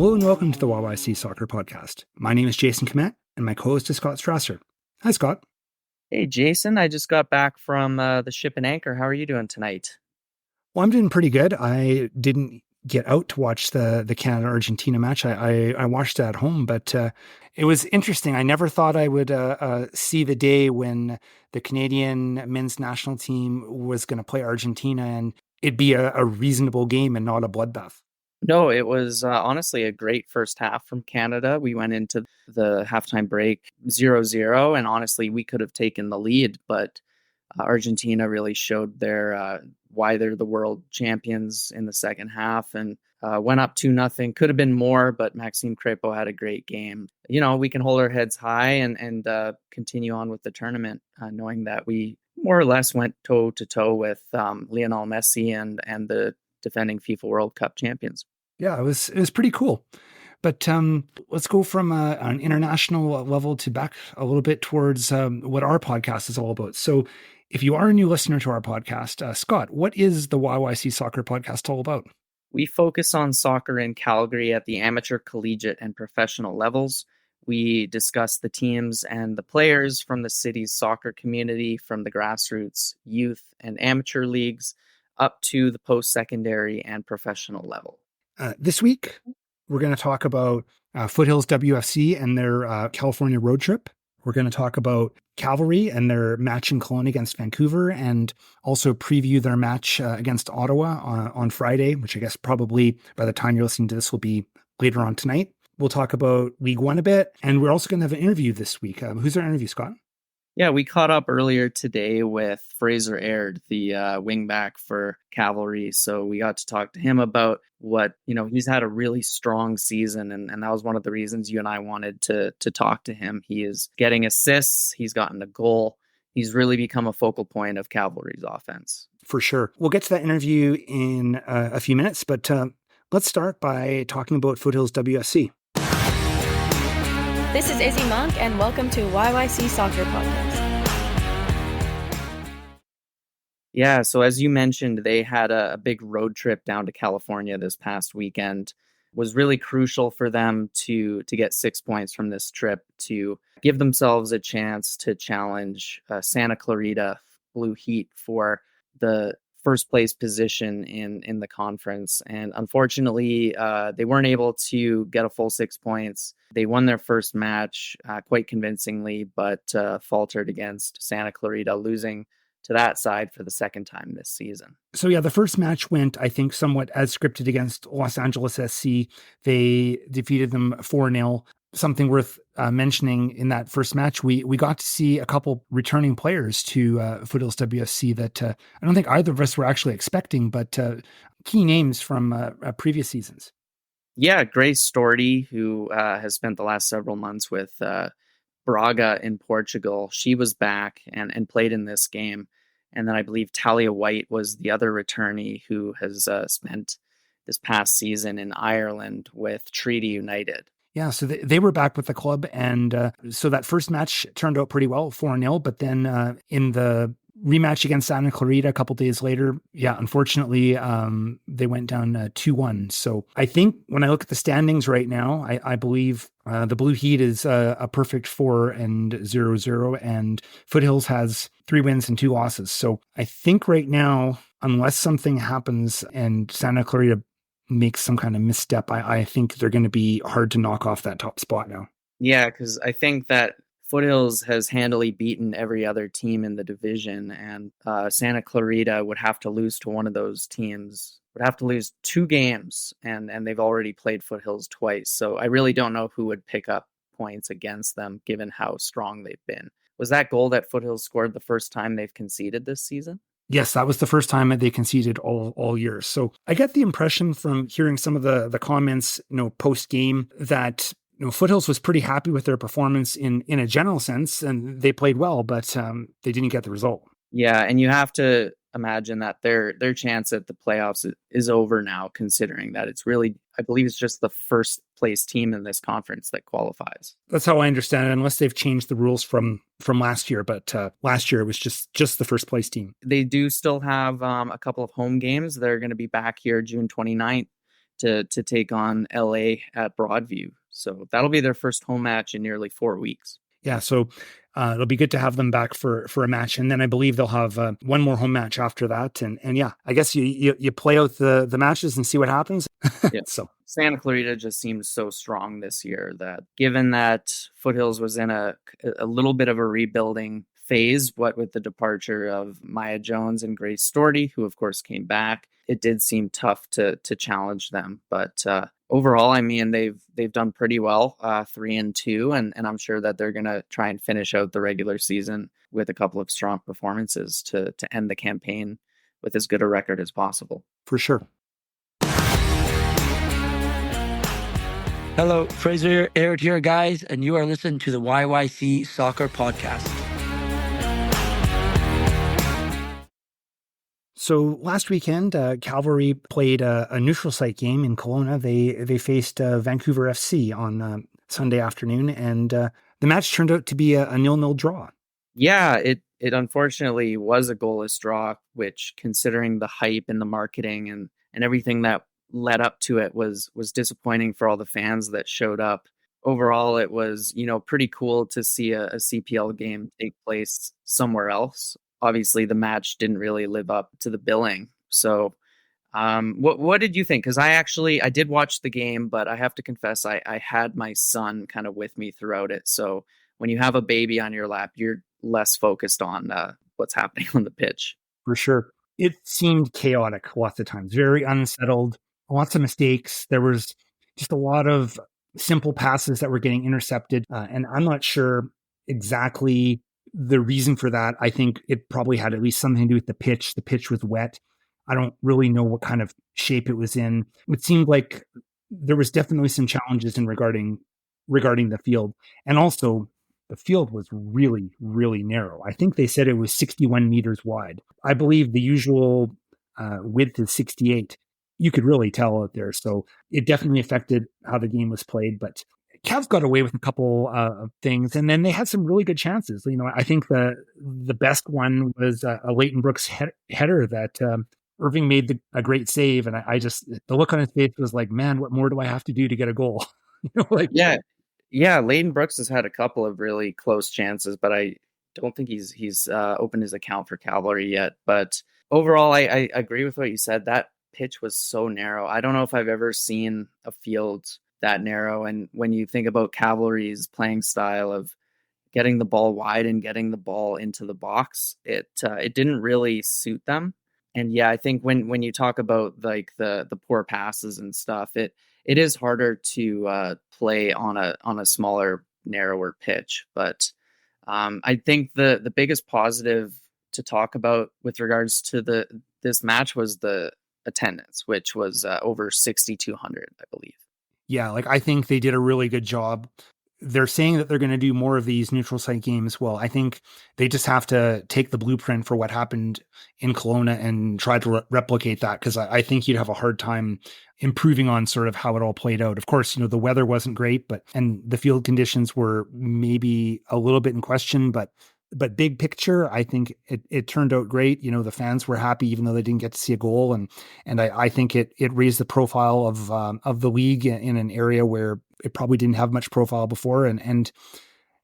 Hello and welcome to the YYC Soccer Podcast. My name is Jason Kmet and my co-host is Scott Strasser. Hi, Scott. Hey, Jason. I just got back from the Ship and Anchor. How are you doing tonight? Well, I'm doing pretty good. I didn't get out to watch the Canada-Argentina match. I watched it at home, but it was interesting. I never thought I would see the day when the Canadian men's national team was going to play Argentina and it'd be a reasonable game and not a bloodbath. No, it was honestly a great first half from Canada. We went into the halftime break 0-0, and honestly, we could have taken the lead, but Argentina really showed their why they're the world champions in the second half and went up 2-0. Could have been more, but Maxime Crépeau had a great game. You know, we can hold our heads high and continue on with the tournament, knowing that we more or less went toe-to-toe with Lionel Messi and the defending FIFA World Cup champions. Yeah, it was pretty cool. But let's go from an international level to back a little bit towards what our podcast is all about. So if you are a new listener to our podcast, Scott, what is the YYC Soccer Podcast all about? We focus on soccer in Calgary at the amateur, collegiate, and professional levels. We discuss the teams and the players from the city's soccer community, from the grassroots, youth, and amateur leagues, up to the post-secondary and professional level. This week, we're going to talk about Foothills WFC and their California road trip. We're going to talk about Cavalry and their match in Kelowna against Vancouver, and also preview their match against Ottawa on Friday, which I guess probably by the time you're listening to this will be later on tonight. We'll talk about League One a bit, and we're also going to have an interview this week. Who's our interview, Scott? Yeah, we caught up earlier today with Fraser Aird, the wingback for Cavalry. So we got to talk to him about what, he's had a really strong season. And that was one of the reasons you and I wanted to talk to him. He is getting assists. He's gotten a goal. He's really become a focal point of Cavalry's offense. For sure. We'll get to that interview in a few minutes, but let's start by talking about Foothills WSC. This is Izzy Monk, and welcome to YYC Soccer Podcast. Yeah, so as you mentioned, they had a big road trip down to California this past weekend. It was really crucial for them to get 6 points from this trip to give themselves a chance to challenge Santa Clarita Blue Heat for the first place position in the conference. And unfortunately, they weren't able to get a full 6 points. They won their first match quite convincingly, but faltered against Santa Clarita, losing to that side for the second time this season. So yeah, the first match went, I think, somewhat as scripted against Los Angeles SC. They defeated them 4-0. Something worth mentioning in that first match, we got to see a couple returning players to Foothills WFC that I don't think either of us were actually expecting, but key names from previous seasons. Yeah, Grace Storty, who has spent the last several months with Braga in Portugal. She was back and played in this game. And then I believe Talia White was the other returnee who has spent this past season in Ireland with Treaty United. Yeah, so they were back with the club, and so that first match turned out pretty well, 4-0, but then in the rematch against Santa Clarita a couple days later, unfortunately, they went down 2-1. So I think when I look at the standings right now, I believe the Blue Heat is a perfect 4-0, and Foothills has 3 wins and 2 losses. So I think right now, unless something happens and Santa Clarita makes some kind of misstep, I think they're going to be hard to knock off that top spot now. Yeah, because I think that Foothills has handily beaten every other team in the division, and Santa Clarita would have to lose to one of those teams, would have to lose 2 games, and they've already played Foothills twice. So I really don't know who would pick up points against them, given how strong they've been. Was that goal that Foothills scored the first time they've conceded this season? Yes, that was the first time that they conceded all year. So I get the impression from hearing some of the comments, post game that Foothills was pretty happy with their performance in a general sense, and they played well, but they didn't get the result. Yeah, and you have to imagine that their chance at the playoffs is over now, considering that it's really, I believe it's just the first place team in this conference that qualifies. That's how I understand it, unless they've changed the rules from last year. But last year it was just the first place team. They do still have a couple of home games. They're going to be back here June 29th to take on LA at Broadview. So that'll be their first home match in nearly 4 weeks. Yeah, so it'll be good to have them back for a match, and then I believe they'll have one more home match after that. And yeah, I guess you play out the matches and see what happens. Yeah. So Santa Clarita just seems so strong this year that, given that Foothills was in a little bit of a rebuilding phase, what with the departure of Mya Jones and Grace Storty, who of course came back, it did seem tough to challenge them. But overall, I mean, they've done pretty well, 3-2, and I'm sure that they're gonna try and finish out the regular season with a couple of strong performances to end the campaign with as good a record as possible. for sure. Hello, Fraser Aird here, guys, and you are listening to the YYC Soccer Podcast. So last weekend, Cavalry played a neutral site game in Kelowna. They faced Vancouver FC on Sunday afternoon, and the match turned out to be a 0-0 draw. Yeah, it unfortunately was a goalless draw, which, considering the hype and the marketing and everything that led up to it, was disappointing for all the fans that showed up. Overall, it was, pretty cool to see a CPL game take place somewhere else. Obviously, the match didn't really live up to the billing. So what did you think? Because I did watch the game, but I have to confess, I had my son kind of with me throughout it. So when you have a baby on your lap, you're less focused on what's happening on the pitch. For sure. It seemed chaotic lots of times, very unsettled, lots of mistakes. There was just a lot of simple passes that were getting intercepted. And I'm not sure exactly the reason for that. I think it probably had at least something to do with the pitch. The pitch was wet. I don't really know what kind of shape it was in. It seemed like there was definitely some challenges regarding the field. And also, the field was really, really narrow. I think they said it was 61 meters wide. I believe the usual width is 68. You could really tell out there. So it definitely affected how the game was played. But Cavs got away with a couple of things, and then they had some really good chances. I think the best one was a Leighton Brooks header that Irving made a great save. And I just, the look on his face was like, man, what more do I have to do to get a goal? Yeah, Leighton Brooks has had a couple of really close chances, but I don't think he's opened his account for Cavalry yet. But overall, I agree with what you said. That pitch was so narrow. I don't know if I've ever seen a field that narrow. And when you think about Cavalry's playing style of getting the ball wide and getting the ball into the box, it didn't really suit them. And yeah, I think when you talk about like the poor passes and stuff, it is harder to play on a smaller, narrower pitch. But I think the biggest positive to talk about with regards to this match was the attendance, which was over 6,200, I believe. Yeah, I think they did a really good job. They're saying that they're going to do more of these neutral site games. Well, I think they just have to take the blueprint for what happened in Kelowna and try to replicate that, because I think you'd have a hard time improving on sort of how it all played out. Of course, the weather wasn't great, and the field conditions were maybe a little bit in question, but big picture, I think it turned out great. The fans were happy, even though they didn't get to see a goal. And I think it raised the profile of the league in an area where it probably didn't have much profile before. And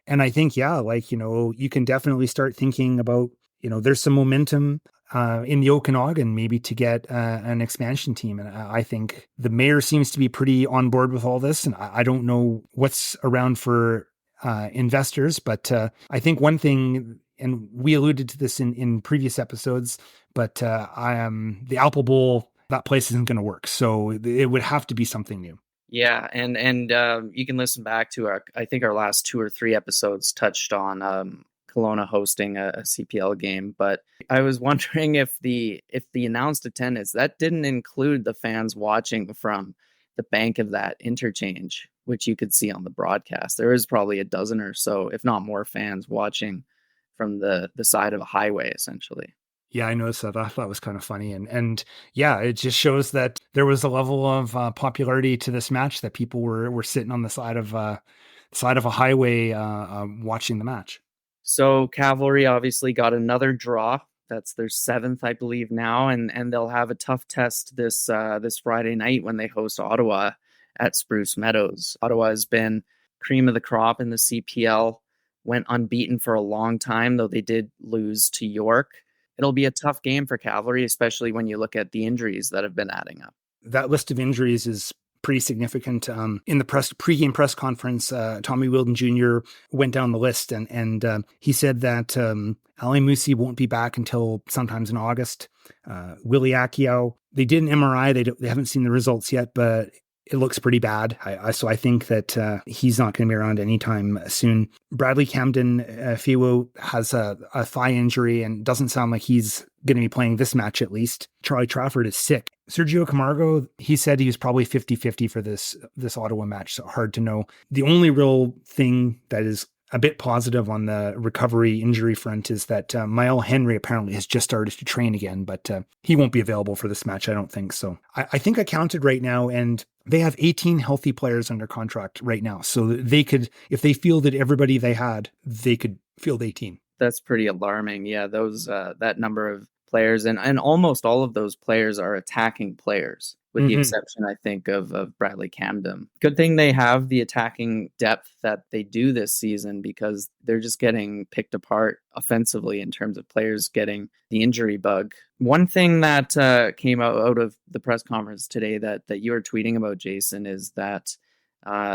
I think, yeah, you can definitely start thinking about, there's some momentum in the Okanagan maybe to get an expansion team. And I think the mayor seems to be pretty on board with all this. And I don't know what's around for investors, but I think one thing, and we alluded to this in previous episodes, but the Apple Bowl, that place isn't going to work. So it would have to be something new. Yeah, and you can listen back to our last 2 or 3 episodes touched on Kelowna hosting a CPL game. But I was wondering if the announced attendance, that didn't include the fans watching from the bank of that interchange, which you could see on the broadcast. There is probably a dozen or so, if not more, fans watching from the side of a highway, essentially. Yeah, I noticed that. I thought it was kind of funny. And yeah, it just shows that there was a level of popularity to this match, that people were sitting on the side of a highway watching the match. So Cavalry obviously got another draw That's their 7th, I believe now, and they'll have a tough test this Friday night when they host Ottawa at Spruce Meadows. Ottawa has been cream of the crop in the CPL, went unbeaten for a long time, though they did lose to York. It'll be a tough game for Cavalry, especially when you look at the injuries that have been adding up. That list of injuries is pretty significant. In the pregame press conference, Tommy Wheeldon Jr. went down the list, and he said that Ali Musi won't be back until sometimes in August. Willie Akio, they did an MRI. They haven't seen the results yet, but it looks pretty bad. So I think that he's not going to be around anytime soon. Bradley Camden Fiwo has a thigh injury and doesn't sound like he's going to be playing this match at least. Charlie Trafford is sick. Sergio Camargo, he said he was probably 50-50 for this Ottawa match, so hard to know. The only real thing that is a bit positive on the recovery injury front is that Mael Henry apparently has just started to train again, but he won't be available for this match, I don't think. So I think I counted right now, and they have 18 healthy players under contract right now. So they could, if they fielded everybody they had, they could field 18. That's pretty alarming. Yeah, those that number of players, and almost all of those players are attacking players, with the exception, I think, of Bradley Camden. Good thing they have the attacking depth that they do this season, because they're just getting picked apart offensively in terms of players getting the injury bug. One thing that came out of the press conference today that you were tweeting about, Jason, is that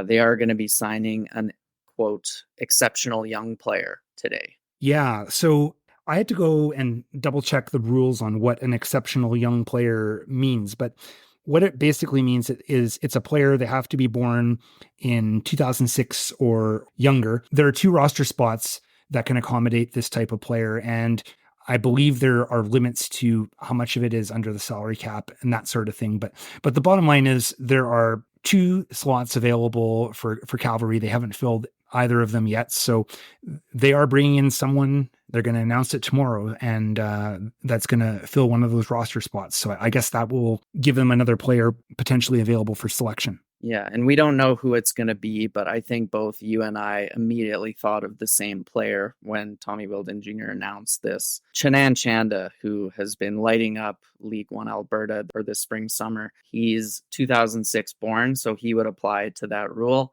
they are going to be signing an, quote, exceptional young player today. Yeah, so I had to go and double check the rules on what an exceptional young player means, but what it basically means is it's a player, they have to be born in 2006 or younger. There are 2 roster spots that can accommodate this type of player, and I believe there are limits to how much of it is under the salary cap and that sort of thing. But the bottom line is there are 2 slots available for Cavalry. They haven't filled either of them yet. So they are bringing in someone. They're going to announce it tomorrow, and that's going to fill one of those roster spots. So I guess that will give them another player potentially available for selection. Yeah, and we don't know who it's going to be, but I think both you and I immediately thought of the same player when Tommy Wheeldon Jr. announced this. Chenan Chanda, who has been lighting up League One Alberta for this spring-summer. He's 2006 born, so he would apply to that rule.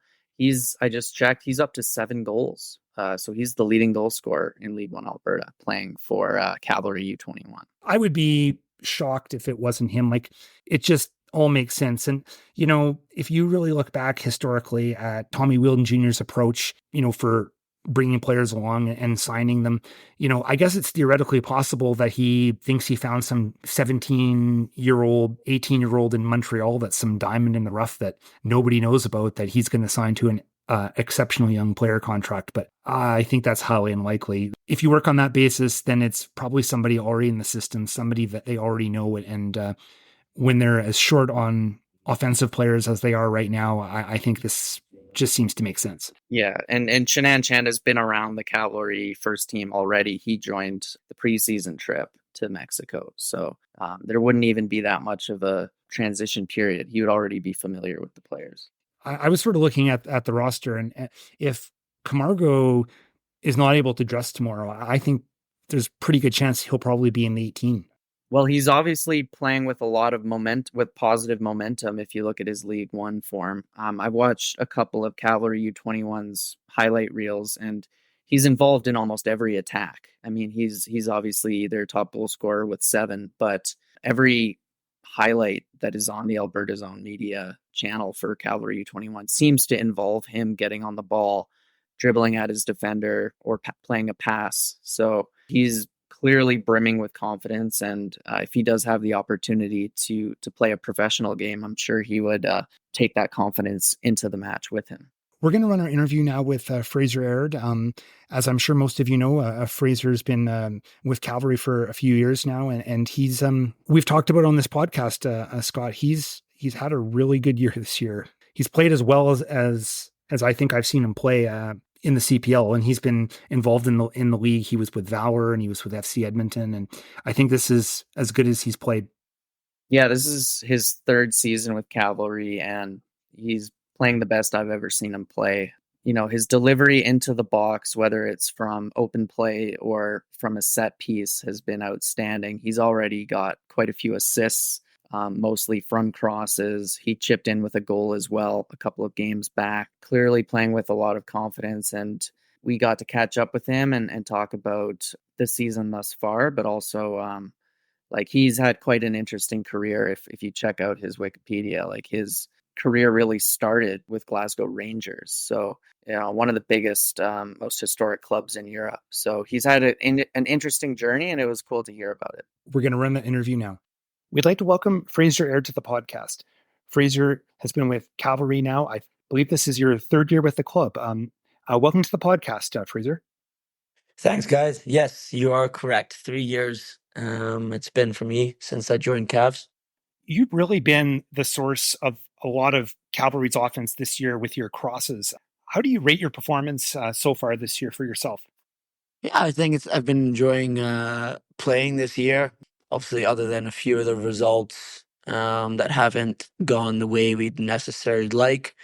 I just checked, he's up to 7 goals. So he's the leading goal scorer in League One Alberta, playing for Cavalry U21. I would be shocked if it wasn't him. Like, it just all makes sense. And, if you really look back historically at Tommy Wheeldon Jr.'s approach, for bringing players along and signing them, I guess it's theoretically possible that he thinks he found some 17-year-old, 18-year-old in Montreal that's some diamond in the rough that nobody knows about, that he's going to sign to an exceptional young player contract. But I think that's highly unlikely. If you work on that basis, then it's probably somebody already in the system, somebody that they already know. And when they're as short on offensive players as they are right now, I think this just seems to make sense. Yeah, and Chenan Chanda has been around the Cavalry first team already. He joined the preseason trip to Mexico. So there wouldn't even be that much of a transition period. He would already be familiar with the players. I was sort of looking at the roster, and if Camargo is not able to dress tomorrow, I think there's pretty good chance he'll probably be in the 18. Well, he's obviously playing with a lot of with positive momentum. If you look at his League One form, I've watched a couple of Cavalry U21's highlight reels, and he's involved in almost every attack. I mean, he's obviously their top goal scorer with 7, but every highlight that is on the Alberta Zone media channel for Cavalry U21 seems to involve him getting on the ball, dribbling at his defender, or playing a pass. So he's clearly brimming with confidence, and if he does have the opportunity to play a professional game, I'm sure he would take that confidence into the match with him. We're going to run our interview now with Fraser Aird. As I'm sure most of you know, Fraser's been with Cavalry for a few years now, and he's we've talked about on this podcast, Scott. He's had a really good year this year. He's played as well as I think I've seen him play in the CPL, and he's been involved in the league. He was with Valor and he was with FC Edmonton, and I think this is as good as he's played. Yeah, this is his 3rd season with Cavalry, and he's playing the best I've ever seen him play. his delivery into the box, whether it's from open play or from a set piece, has been outstanding. He's already got quite a few assists, mostly from crosses. He chipped in with a goal as well a couple of games back, clearly playing with a lot of confidence. And we got to catch up with him and talk about the season thus far, but also he's had quite an interesting career. If you check out his Wikipedia, his career really started with Glasgow Rangers. So, one of the biggest, most historic clubs in Europe. So he's had an interesting journey, and it was cool to hear about it. We're going to run the interview now. We'd like to welcome Fraser Aird to the podcast. Fraser has been with Cavalry now. I believe this is your third year with the club. Welcome to the podcast, Fraser. Thanks, guys. Yes, you are correct. 3 years it's been for me since I joined Cavs. You've really been the source of a lot of Cavalry's offense this year with your crosses. How do you rate your performance so far this year for yourself? Yeah, I think I've been enjoying playing this year. Obviously, other than a few of the results that haven't gone the way we'd necessarily like,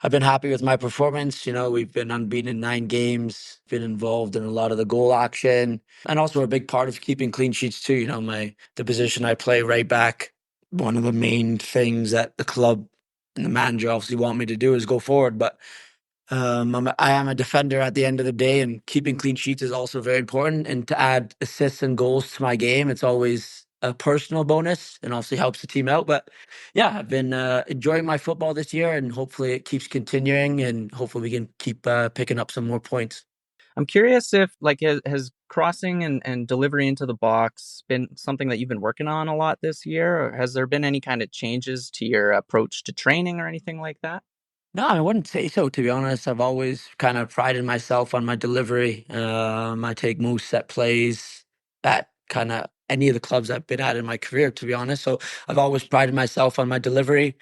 I've been happy with my performance. We've been unbeaten in 9 games, been involved in a lot of the goal action, and also a big part of keeping clean sheets too. The position I play right back, one of the main things that the club and the manager obviously want me to do is go forward, but I am a defender at the end of the day, and keeping clean sheets is also very important. And to add assists and goals to my game, it's always a personal bonus and obviously helps the team out. But yeah, I've been enjoying my football this year, and hopefully it keeps continuing, and hopefully we can keep picking up some more points. I'm curious if has crossing and delivery into the box been something that you've been working on a lot this year, or has there been any kind of changes to your approach to training or anything like that? No, I wouldn't say so, to be honest. I've always kind of prided myself on my delivery. I take most set plays at kind of any of the clubs I've been at in my career, to be honest. So I've always prided myself on my delivery.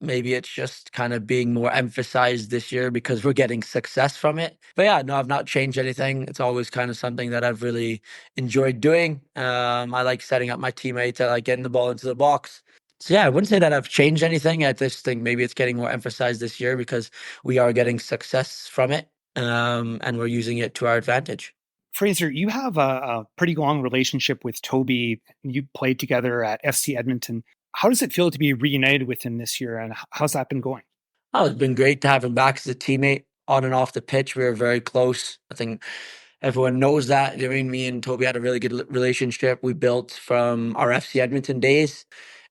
Maybe it's just kind of being more emphasized this year because we're getting success from it. But yeah, no, I've not changed anything. It's always kind of something that I've really enjoyed doing. I like setting up my teammates. I like getting the ball into the box. So yeah, I wouldn't say that I've changed anything. I just think maybe it's getting more emphasized this year because we are getting success from it, and we're using it to our advantage. Fraser, you have a pretty long relationship with Toby. You played together at FC Edmonton. How does it feel to be reunited with him this year, and how's that been going? Oh, it's been great to have him back as a teammate on and off the pitch. We were very close. I think everyone knows that. Me and Toby had a really good relationship we built from our FC Edmonton days.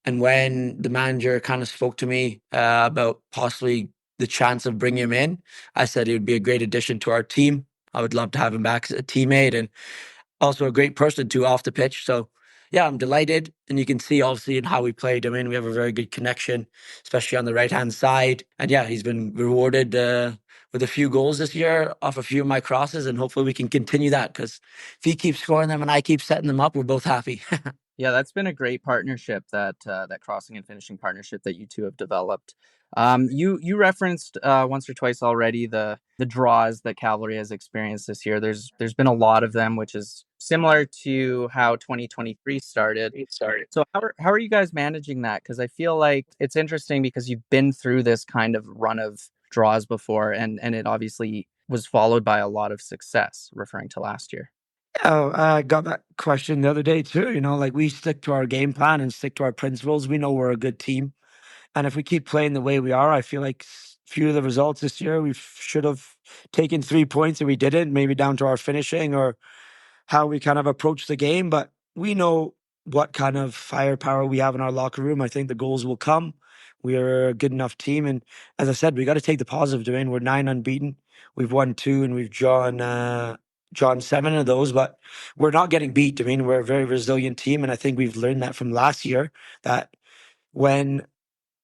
And when the manager kind of spoke to me about possibly the chance of bringing him in, I said he would be a great addition to our team. I would love to have him back as a teammate and also a great person too off the pitch. So yeah, I'm delighted. And you can see obviously in how we played. We have a very good connection, especially on the right-hand side. And yeah, he's been rewarded with a few goals this year off a few of my crosses. And hopefully we can continue that because if he keeps scoring them and I keep setting them up, we're both happy. Yeah, that's been a great partnership, that crossing and finishing partnership that you two have developed. You referenced once or twice already the draws that Cavalry has experienced this year. There's been a lot of them, which is similar to how 2023 started. So how are you guys managing that? Because I feel like it's interesting because you've been through this kind of run of draws before, and it obviously was followed by a lot of success, referring to last year. Oh, I got that question the other day too. We stick to our game plan and stick to our principles. We know we're a good team. And if we keep playing the way we are, I feel like few of the results this year, we should have taken 3 points and we didn't, maybe down to our finishing or how we kind of approach the game. But we know what kind of firepower we have in our locker room. I think the goals will come. We are a good enough team. And as I said, we got to take the positive, Dwayne. We're 9 unbeaten. We've won 2 and we've drawn 7 of those, but we're not getting beat. We're a very resilient team. And I think we've learned that from last year, that when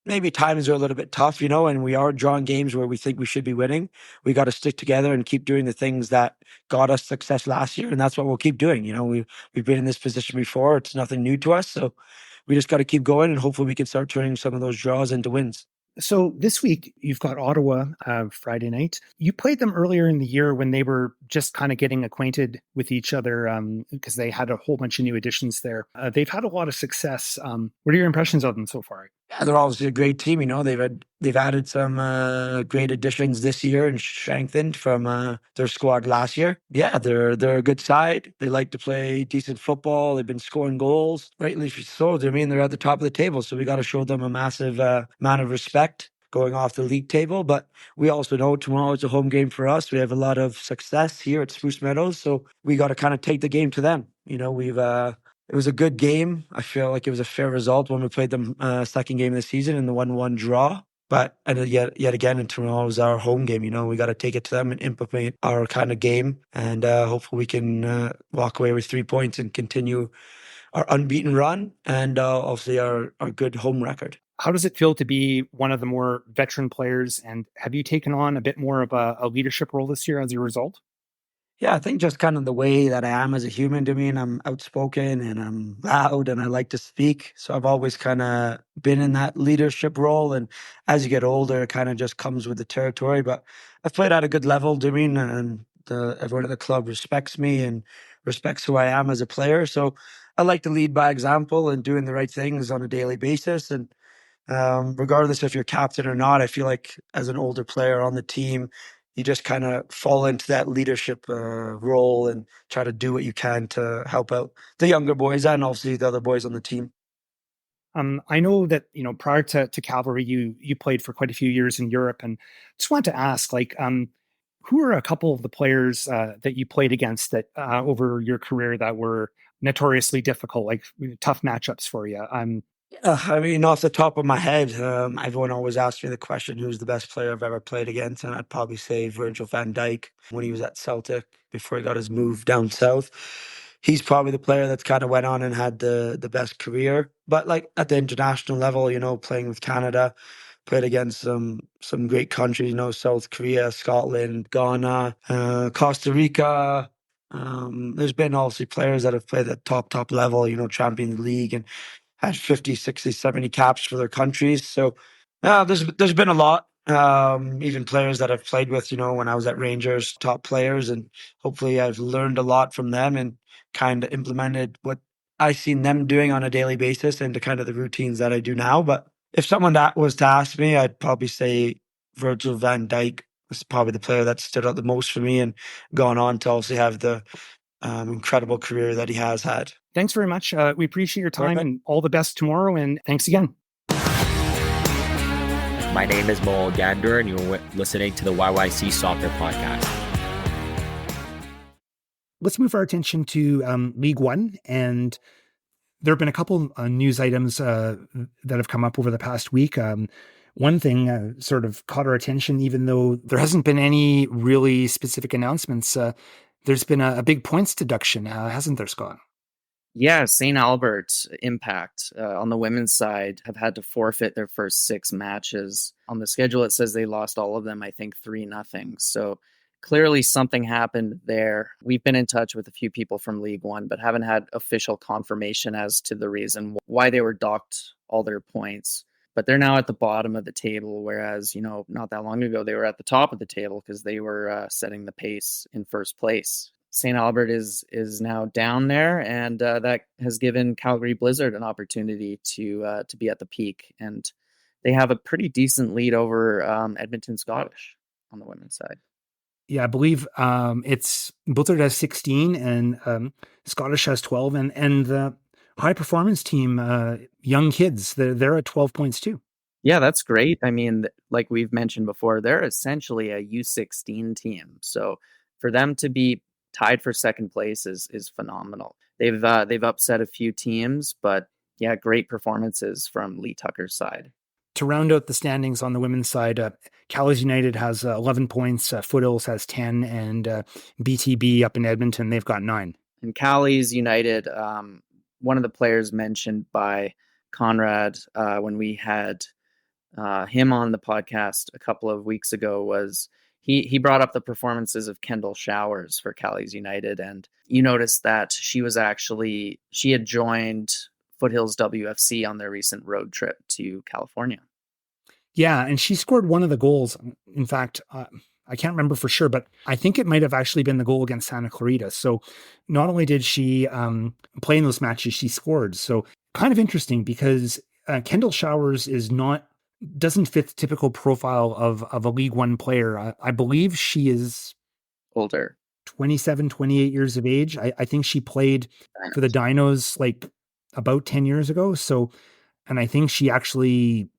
maybe times are a little bit tough, and we are drawing games where we think we should be winning, we got to stick together and keep doing the things that got us success last year. And that's what we'll keep doing. We've been in this position before. It's nothing new to us. So we just got to keep going and hopefully we can start turning some of those draws into wins. So this week, you've got Ottawa Friday night. You played them earlier in the year when they were just kind of getting acquainted with each other because they had a whole bunch of new additions there. They've had a lot of success. What are your impressions of them so far? Yeah, they're obviously a great team. They've added some great additions this year and strengthened from their squad last year. Yeah, they're a good side. They like to play decent football. They've been scoring goals, rightly so. I mean, they're at the top of the table, so we got to show them a massive amount of respect going off the league table. But we also know tomorrow is a home game for us. We have a lot of success here at Spruce Meadows, so we got to kind of take the game to them. It was a good game. I feel like it was a fair result when we played them second game of the season in the 1-1 draw. But yet again, in tomorrow is our home game. We got to take it to them and implement our kind of game. And hopefully we can walk away with 3 points and continue our unbeaten run and obviously our good home record. How does it feel to be one of the more veteran players? And have you taken on a bit more of a leadership role this year as a result? Yeah, I think just kind of the way that I am as a human. To me, and I'm outspoken and I'm loud and I like to speak. So I've always kind of been in that leadership role. And as you get older, it kind of just comes with the territory. But I've played at a good level, Damien, and everyone at the club respects me and respects who I am as a player. So I like to lead by example and doing the right things on a daily basis. And regardless if you're captain or not, I feel like as an older player on the team, you just kind of fall into that leadership role and try to do what you can to help out the younger boys and obviously the other boys on the team. I know that, prior to Cavalry, you played for quite a few years in Europe, and just wanted to ask, who are a couple of the players that you played against that over your career that were notoriously difficult, like tough matchups for you? I mean, off the top of my head, everyone always asks me the question, who's the best player I've ever played against? And I'd probably say Virgil van Dijk when he was at Celtic before he got his move down south. He's probably the player that's kind of went on and had the best career. But like at the international level, playing with Canada, played against some great countries, South Korea, Scotland, Ghana, Costa Rica. There's been obviously players that have played at top level, Champions League and had 50, 60, 70 caps for their countries. So there's been a lot. Even players that I've played with, when I was at Rangers, top players, and hopefully I've learned a lot from them and kind of implemented what I've seen them doing on a daily basis into kind of the routines that I do now. But if someone that was to ask me, I'd probably say Virgil van Dijk was probably the player that stood out the most for me and gone on to obviously have the incredible career that he has had. Thanks very much. We appreciate your time. Perfect. And all the best tomorrow. And thanks again. My name is Mo Gander, and you're listening to the YYC Soccer Podcast. Let's move our attention to League One. And there have been a couple news items that have come up over the past week. One thing sort of caught our attention, even though there hasn't been any really specific announcements. There's been a big points deduction, hasn't there, Scott? Yeah, St. Albert Impact on the women's side have had to forfeit their first 6 matches. On the schedule, it says they lost all of them, I think 3-0. So clearly something happened there. We've been in touch with a few people from League One, but haven't had official confirmation as to the reason why they were docked all their points. But they're now at the bottom of the table, whereas, not that long ago, they were at the top of the table because they were setting the pace in first place. St. Albert is now down there, and that has given Calgary Blizzard an opportunity to be at the peak. And they have a pretty decent lead over Edmonton Scottish on the women's side. Yeah, I believe it's Blizzard has 16 and Scottish has 12. And the high performance team, young kids, they're at 12 points too. Yeah, that's great. I mean, like we've mentioned before, they're essentially a U16 team. So for them to be tied for second place is phenomenal. They've upset a few teams, but yeah, great performances from Lee Tucker's side. To round out the standings on the women's side, Calais United has 11 points, Foothills has 10, and BTB up in Edmonton, they've got 9. And Calais United, one of the players mentioned by Conrad when we had him on the podcast a couple of weeks ago was he brought up the performances of Kendall Showers for Calais United. And you noticed that she had joined Foothills WFC on their recent road trip to California. Yeah, and she scored one of the goals. In fact, I can't remember for sure, but I think it might have actually been the goal against Santa Clarita. So not only did she play in those matches, she scored. So kind of interesting because Kendall Showers doesn't fit the typical profile of a League One player. I believe she is older, 27, 28 years of age. I think she played for the Dinos like about 10 years ago. So, and I think she actually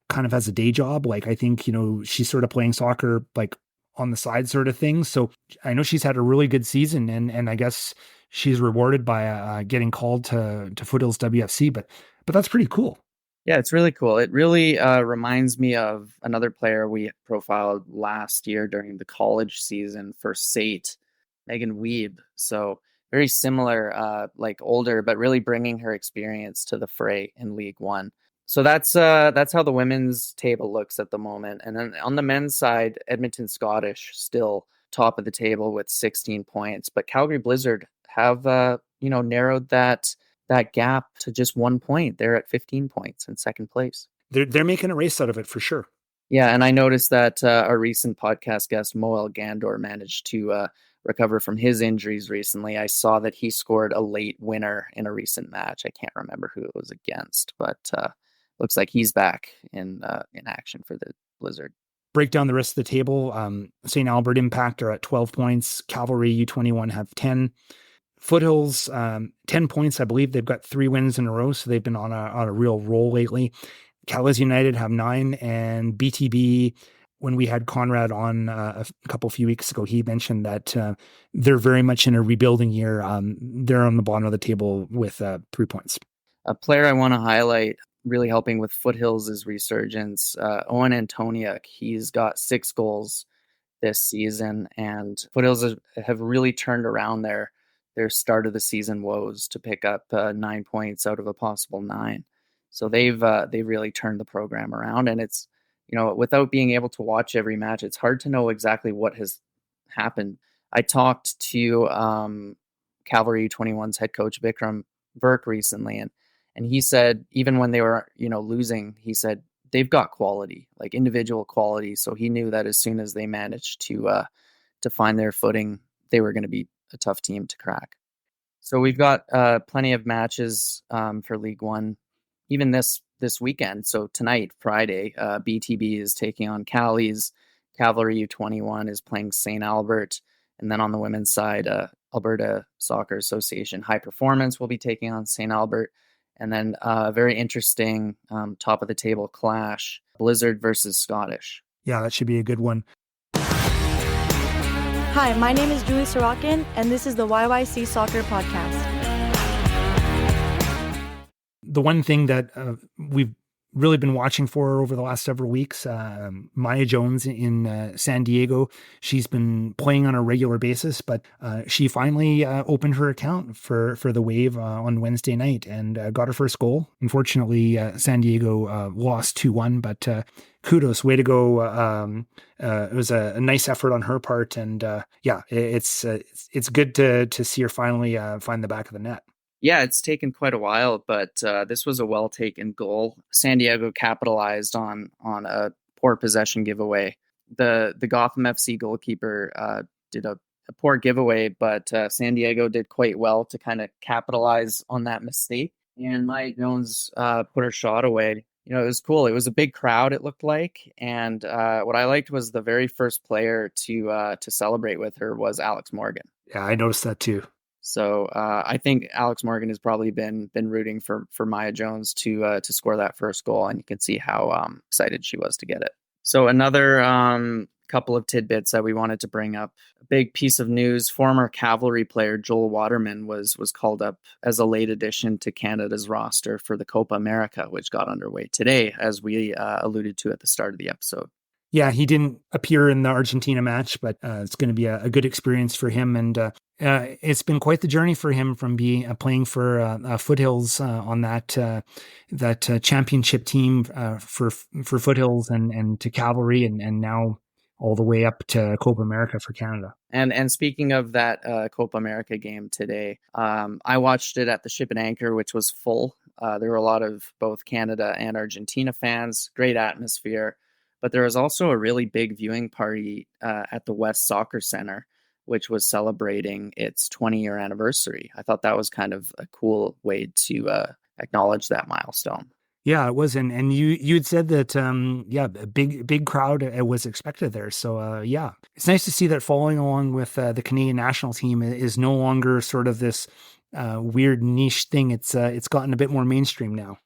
kind of has a day job. Like, I think, she's sort of playing soccer, like on the side sort of thing. So I know she's had a really good season, and I guess she's rewarded by getting called to Foothills WFC, but that's pretty cool. Yeah, it's really cool. It really reminds me of another player we profiled last year during the college season for SAIT, Megan Weeb. So very similar, like older, but really bringing her experience to the fray in League One. So that's how the women's table looks at the moment. And then on the men's side, Edmonton Scottish still top of the table with 16 points, but Calgary Blizzard have narrowed that gap to just 1 point. They're at 15 points in second place. They're making a race out of it for sure. Yeah, and I noticed that our recent podcast guest Moel Gandor managed to recover from his injuries recently. I saw that he scored a late winner in a recent match. I can't remember who it was against, but looks like he's back in action for the Blizzard. Break down the rest of the table. St. Albert Impact are at 12 points. Cavalry U21 have 10. Foothills, 10 points. I believe they've got 3 wins in a row, so they've been on a real roll lately. Calais United have 9, and BTB, when we had Conrad on a few weeks ago, he mentioned that they're very much in a rebuilding year. They're on the bottom of the table with 3 points. A player I want to highlight, really helping with Foothills' resurgence, Owen Antoniuk. He's got 6 goals this season, and Foothills have really turned around their start of the season woes to pick up 9 points out of a possible 9. So they've really turned the program around, and it's, without being able to watch every match, it's hard to know exactly what has happened. I talked to Cavalry U21's head coach Vikram Burke recently, and he said even when they were losing, he said they've got quality, like individual quality. So he knew that as soon as they managed to find their footing, they were going to be a tough team to crack. So we've got plenty of matches for League One, even this weekend. So tonight, Friday, BTB is taking on Callies. Cavalry U21 is playing St. Albert. And then on the women's side, Alberta Soccer Association High Performance will be taking on St. Albert. And then a very interesting top of the table clash, Blizzard versus Scottish. Yeah, that should be a good one. Hi, my name is Julie Sorokin, and this is the YYC Soccer Podcast. The one thing that we've really been watching for over the last several weeks, Mya Jones in San Diego, she's been playing on a regular basis, but she finally opened her account for the Wave on Wednesday night and got her first goal. Unfortunately, San Diego lost 2-1, but kudos, way to go. It was a nice effort on her part, and it's good to see her finally find the back of the net. Yeah, it's taken quite a while, but this was a well-taken goal. San Diego capitalized on a poor possession giveaway. The Gotham FC goalkeeper did a poor giveaway, but San Diego did quite well to kind of capitalize on that mistake. And Mya Jones put her shot away. It was cool. It was a big crowd, it looked like. And what I liked was the very first player to celebrate with her was Alex Morgan. Yeah, I noticed that too. So I think Alex Morgan has probably been rooting for Mya Jones to score that first goal, and you can see how excited she was to get it. So another couple of tidbits that we wanted to bring up. A big piece of news: former Cavalry player Joel Waterman was called up as a late addition to Canada's roster for the Copa America, which got underway today, as we alluded to at the start of the episode. Yeah, he didn't appear in the Argentina match, but it's going to be a good experience for him. And it's been quite the journey for him from playing for Foothills on that championship team for Foothills and to Cavalry, and now all the way up to Copa America for Canada. And speaking of that Copa America game today, I watched it at the Ship and Anchor, which was full. There were a lot of both Canada and Argentina fans. Great atmosphere. But there was also a really big viewing party at the West Soccer Center, which was celebrating its 20-year anniversary. I thought that was kind of a cool way to acknowledge that milestone. Yeah, it was, and you had said that a big crowd was expected there. So yeah, it's nice to see that following along with the Canadian national team is no longer sort of this weird niche thing. It's gotten a bit more mainstream now.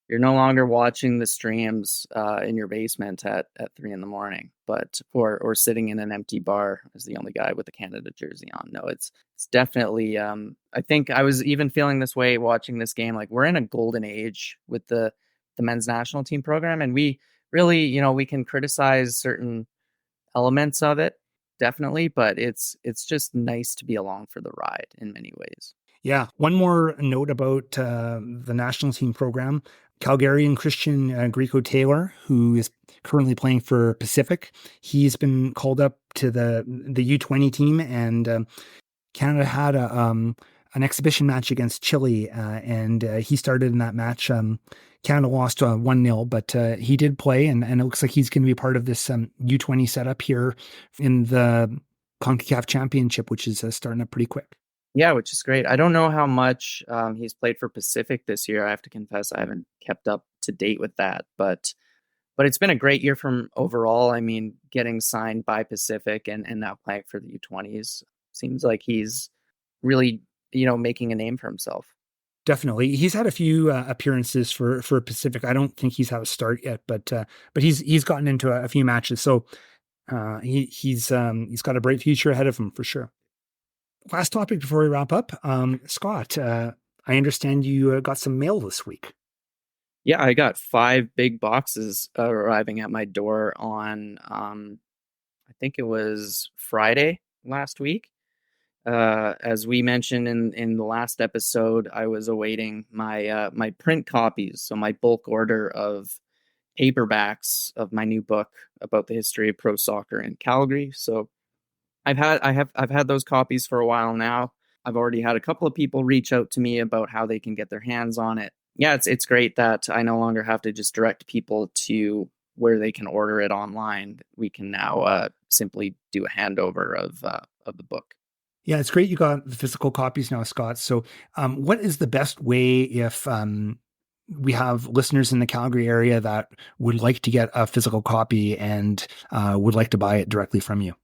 You're no longer watching the streams in your basement at 3 a.m, but or sitting in an empty bar as the only guy with a Canada jersey on. No, it's definitely. I think I was even feeling this way watching this game. Like, we're in a golden age with the men's national team program, and we really, we can criticize certain elements of it, definitely, but it's just nice to be along for the ride in many ways. Yeah. One more note about the national team program. Calgarian Christian Greco Taylor, who is currently playing for Pacific, he's been called up to the U20 team, and Canada had an exhibition match against Chile, and he started in that match. Canada lost 1-0, but he did play, and it looks like he's going to be part of this U20 setup here in the CONCACAF Championship, which is starting up pretty quick. Yeah, which is great. I don't know how much he's played for Pacific this year. I have to confess, I haven't kept up to date with that, but it's been a great year from overall. I mean, getting signed by Pacific and now playing for the U20s seems like he's really, making a name for himself. Definitely, he's had a few appearances for Pacific. I don't think he's had a start yet, but he's gotten into a few matches, so he's got a bright future ahead of him for sure. Last topic before we wrap up, Scott. I understand you got some mail this week. Yeah, I got 5 big boxes arriving at my door on, I think it was Friday last week. As we mentioned in the last episode, I was awaiting my my print copies, so my bulk order of paperbacks of my new book about the history of pro soccer in Calgary. So I've had those copies for a while now. I've already had a couple of people reach out to me about how they can get their hands on it. Yeah, it's great that I no longer have to just direct people to where they can order it online. We can now simply do a handover of the book. Yeah, it's great you got the physical copies now, Scott. So what is the best way if we have listeners in the Calgary area that would like to get a physical copy and would like to buy it directly from you?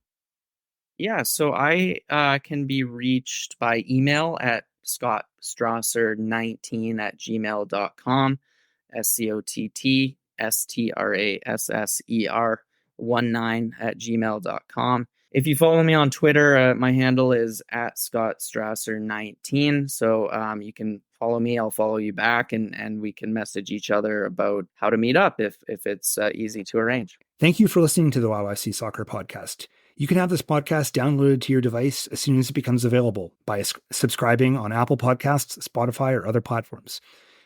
Yeah, so I can be reached by email at scottstrasser19@gmail.com, SCOTTSTRASSER19@gmail.com. If you follow me on Twitter, my handle is at scottstrasser19. So you can follow me, I'll follow you back, and we can message each other about how to meet up if it's easy to arrange. Thank you for listening to the YYC Soccer Podcast. You can have this podcast downloaded to your device as soon as it becomes available by subscribing on Apple Podcasts, Spotify, or other platforms.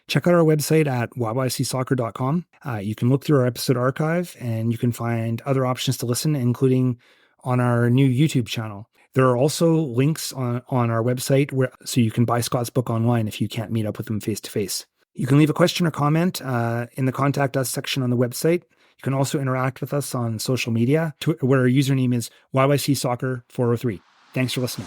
Check out our website at yycsoccer.com. You can look through our episode archive, and you can find other options to listen, including on our new YouTube channel. There are also links on our website so you can buy Scott's book online if you can't meet up with him face-to-face. You can leave a question or comment in the Contact Us section on the website. You can also interact with us on social media, where our username is YYC Soccer 403. Thanks for listening.